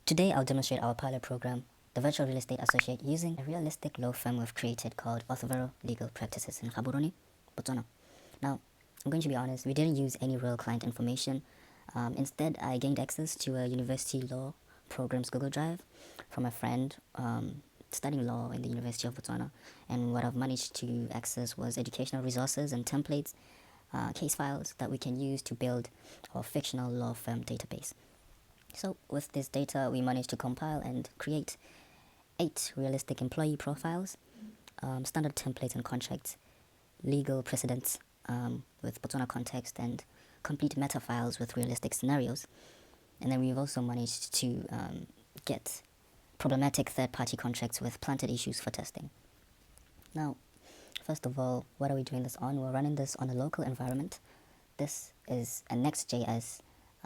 Today I'll demonstrate our pilot program, the Virtual Real Estate Associate, using a realistic law firm we've created called Othovero Legal Practices in Gaborone, Botswana. Now, I'm going to be honest, we didn't use any real client information. Instead, I gained access to a university law program's Google Drive from a friend studying law in the University of Botswana, and what I've managed to access was educational resources and templates, case files that we can use to build our fictional law firm database. So with this data, we managed to compile and create 8 realistic employee profiles, standard templates and contracts, legal precedents with Botswana context, and complete meta files with realistic scenarios. And then we've also managed to get problematic third-party contracts with planted issues for testing. Now, first of all, what are we doing this on? We're running this on a local environment. This is a Next.js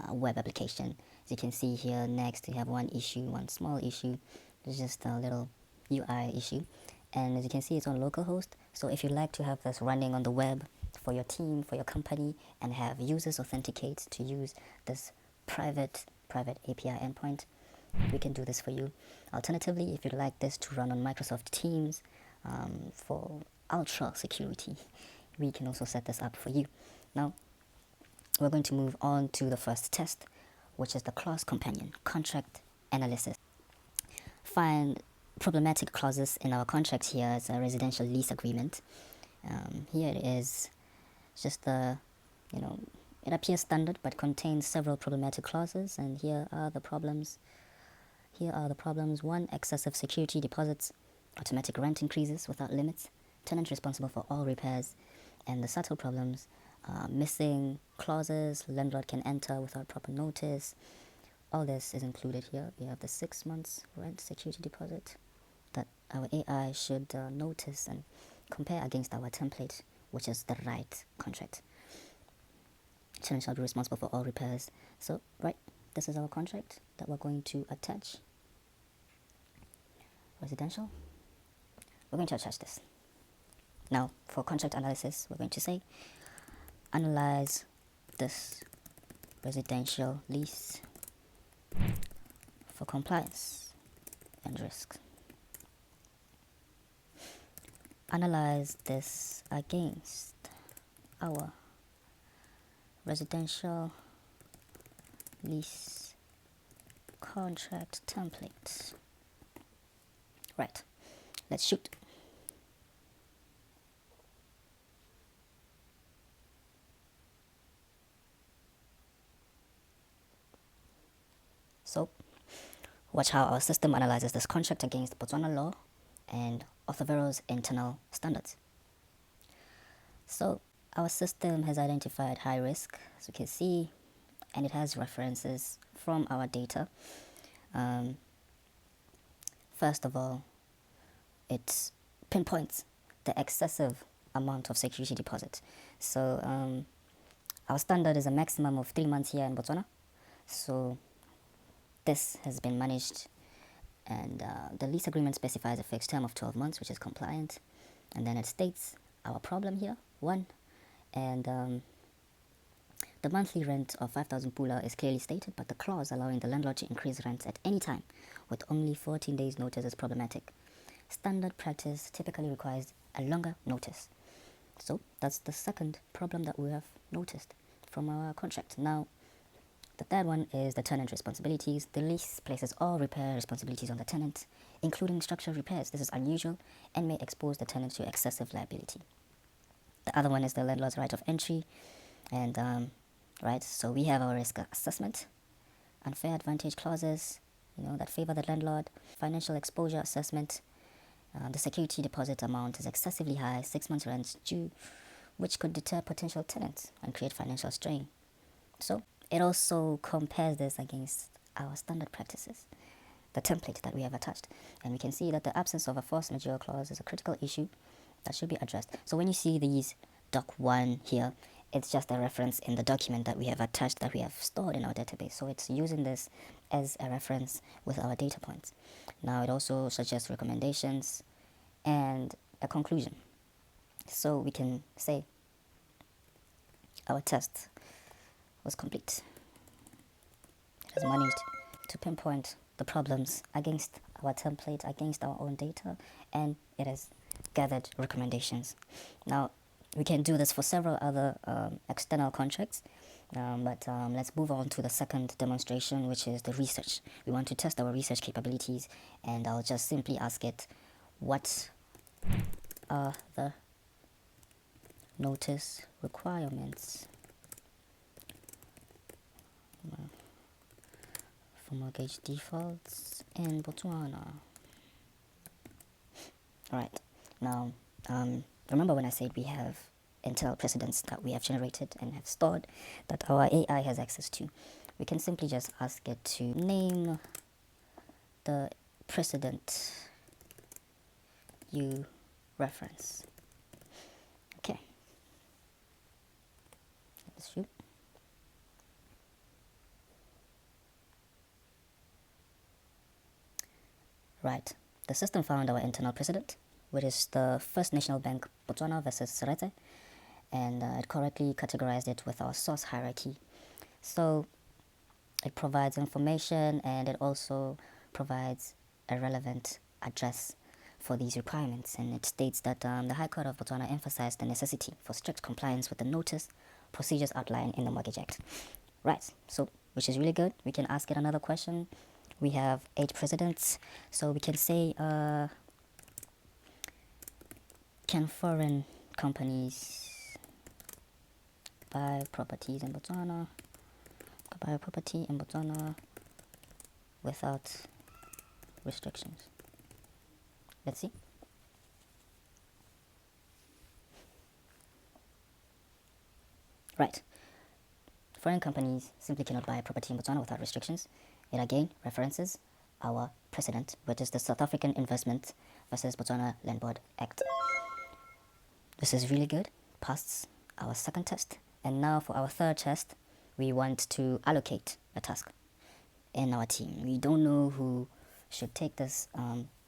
web application. As you can see here, next we have one issue, one small issue. It's just a little UI issue. And as you can see, it's on localhost. So if you'd like to have this running on the web for your team, for your company, and have users authenticate to use this private API endpoint, we can do this for you. Alternatively, if you'd like this to run on Microsoft Teams for ultra security, we can also set this up for you. Now, we're going to move on to the first test, which is the clause companion contract analysis. Find problematic clauses in our contract. Here is a residential lease agreement. Here it is just the, it appears standard but contains several problematic clauses, and here are the problems. 1, excessive security deposits, automatic rent increases without limits, tenant responsible for all repairs, and the subtle problems, missing clauses, landlord can enter without proper notice. All this is included here. We have the 6 months rent security deposit that our AI should notice and compare against our template, which is the right contract. Tenant shall be responsible for all repairs. So, this is our contract that we're going to attach. Residential. We're going to attach this. Now, for contract analysis, we're going to say, analyze this residential lease for compliance and risks. Analyze this against our residential lease contract template. Right, let's shoot. So, watch how our system analyzes this contract against Botswana law and Othovero's internal standards. So, our system has identified high risk, as you can see, and it has references from our data. First of all, it pinpoints the excessive amount of security deposit. So, our standard is a maximum of 3 months here in Botswana. So, this has been managed, and the lease agreement specifies a fixed term of 12 months, which is compliant. And then it states our problem here, 1, and the monthly rent of 5,000 pula is clearly stated, but the clause allowing the landlord to increase rents at any time with only 14 days notice is problematic. Standard practice typically requires a longer notice. So that's the second problem that we have noticed from our contract. Now, the third one is the tenant responsibilities. The lease places all repair responsibilities on the tenant, including structural repairs. This is unusual and may expose the tenant to excessive liability. The other one is the landlord's right of entry. And, so we have our risk assessment, unfair advantage clauses, that favor the landlord, financial exposure assessment. The security deposit amount is excessively high, 6 months rent due, which could deter potential tenants and create financial strain. So, it also compares this against our standard practices, the template that we have attached. And we can see that the absence of a force majeure clause is a critical issue that should be addressed. So when you see these doc 1 here, it's just a reference in the document that we have attached, that we have stored in our database. So it's using this as a reference with our data points. Now it also suggests recommendations and a conclusion. So we can say our test was complete. It has managed to pinpoint the problems against our template, against our own data, and it has gathered recommendations. Now, we can do this for several other external contracts, but let's move on to the second demonstration, which is the research. We want to test our research capabilities, and I'll just simply ask it, what are the notice requirements for mortgage defaults in Botswana? Alright, now remember when I said we have internal precedents that we have generated and have stored that our AI has access to? We can simply just ask it to name the precedent you reference. Okay, let's shoot. Right, the system found our internal precedent, which is the First National Bank Botswana versus Seretse, and it correctly categorized it with our source hierarchy. So it provides information, and it also provides a relevant address for these requirements, and it states that the High Court of Botswana emphasized the necessity for strict compliance with the notice procedures outlined in the Mortgage Act. Right, so which is really good. We can ask it another question. We have 8 precedents, so we can say, can foreign companies buy properties in Botswana, buy a property in Botswana without restrictions? Let's see. Right. Foreign companies simply cannot buy a property in Botswana without restrictions. It again references our precedent, which is the South African Investment versus Botswana Land Board Act. This is really good. Passed our second test. And now for our third test, we want to allocate a task in our team. We don't know who should take this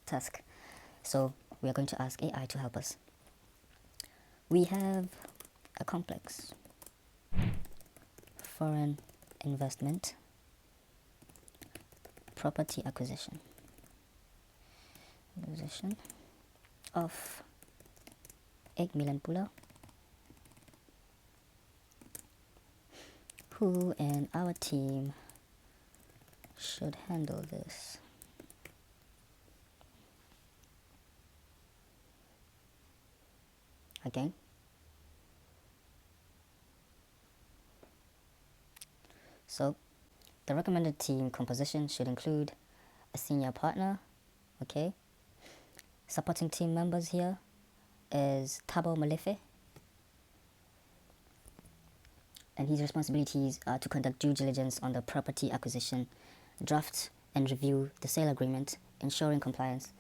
task, so we are going to ask AI to help us. We have a complex foreign investment property acquisition of 8 million pula. Who in our team should handle this? Again, so the recommended team composition should include a senior partner. Okay, supporting team members here is Thabo Molefe, and his responsibilities are to conduct due diligence on the property acquisition, draft and review the sale agreement, ensuring compliance,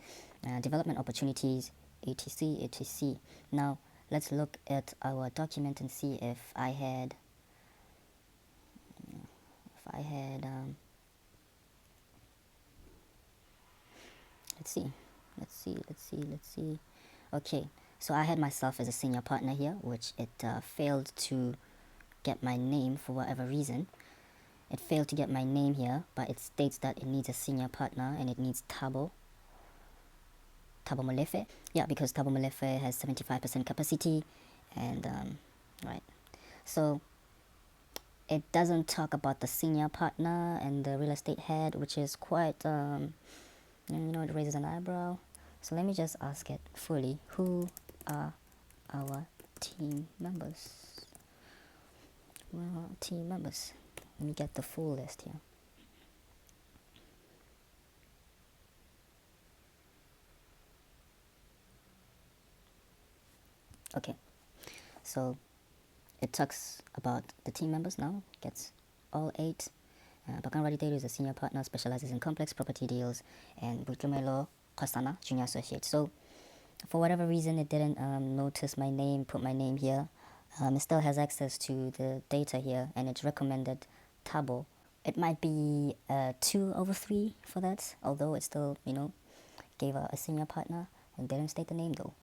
development opportunities, etc, etc. Now let's look at our document and see if I had let's see. Okay, so I had myself as a senior partner here, which it failed to get my name for whatever reason. It failed to get my name here, but it states that it needs a senior partner and it needs Thabo Molefe. Yeah, because Thabo Molefe has 75% capacity, and right. So it doesn't talk about the senior partner and the real estate head, which is quite it raises an eyebrow. So let me just ask it fully, who are our team members? Well, team members. Let me get the full list here. Okay, so it talks about the team members now, gets all 8. Bakan Raditeru is a senior partner, specializes in complex property deals, and Butlumelo Kosana, junior associate. So for whatever reason, it didn't notice my name, put my name here. It still has access to the data here, and it's recommended Thabo. It might be 2/3 for that, although it still, gave a senior partner and didn't state the name though.